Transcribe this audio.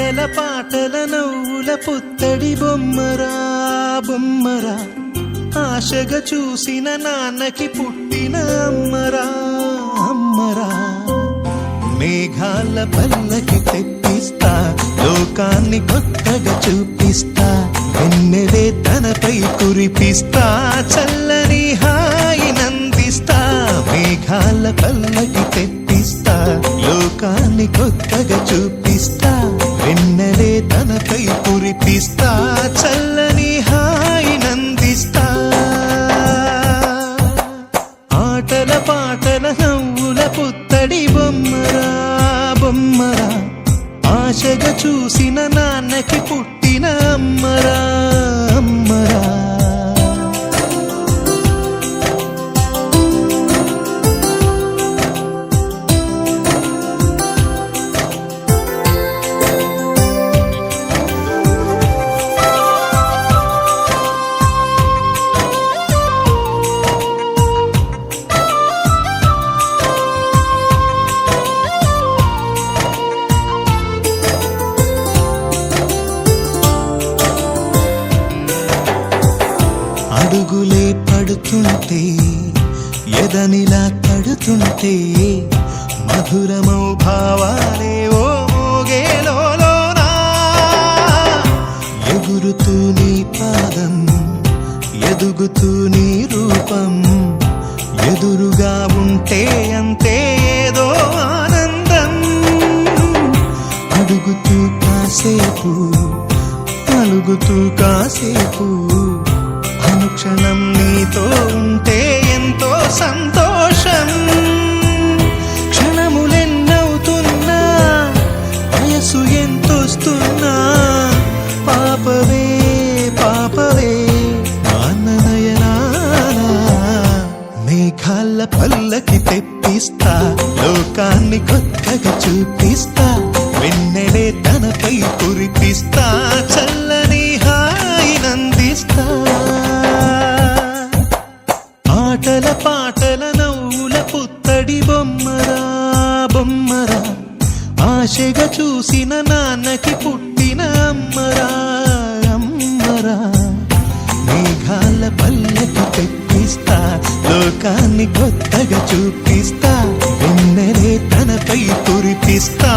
ఆటల పాటల నవ్వుల పుత్తడి బొమ్మరా బొమ్మరా, ఆశగా చూసిన నాన్నకి పుట్టిన అమ్మరా అమ్మరా. మేఘాల పల్లకి తెప్పిస్తా, లోకాన్ని కొత్తగా చూపిస్తా, వెన్నెలే తనపై కురిపిస్తా, చల్లని హాయినందిస్తా. మేఘాల పల్లకి తెప్పిస్తా, లోకాన్ని కొత్తగా చూపిస్తా, వెన్నెలే తనపై కురిపిస్తా, చల్లని హాయినందిస్తా. ఆటల పాటల నవ్వుల పుత్తడి బొమ్మరా బొమ్మరా, ఆశగా చూసిన నాన్నకి పుట్టిన అమ్మరా అమ్మరా. అడుగులే పడుతుంటే ఎదనిలా తడుతుంటే, మధురమౌ భావాలే ఓ మోగేలోనా. ఎగురుతూ నీ పాదం, ఎదుగుతూ నీ రూపం, ఎదురుగా ఉంటే అంతే ఏదో ఆనందం. అడుగుతూ కాసేపు, అలుగుతూ కాసేపు, అనుక్షణం నీతో ఉంటే ఎంతో సంతోషం. క్షణములెన్నవుతున్నా, వయసు ఎంతొస్తున్నా, పాపవే పాపవే నాన్ననయనా. మేఘాల పల్లకి తెప్పిస్తా, లోకాన్ని కొత్తగా చూపిస్తా, వెన్నెలే తనపై కురిపిస్తా, చల్లని హాయినందిస్తా. ఆటల పాటల నవ్వుల పుత్తడి బొమ్మరా బొమ్మరా, ఆశగా చూసిన నాన్నకి పుట్టిన అమ్మరా అమ్మరా. మేఘాల పల్లకి తెప్పిస్తా, లోకాన్ని కొత్తగా చూపిస్తా, వెన్నెలే తనపై కురిపిస్తా.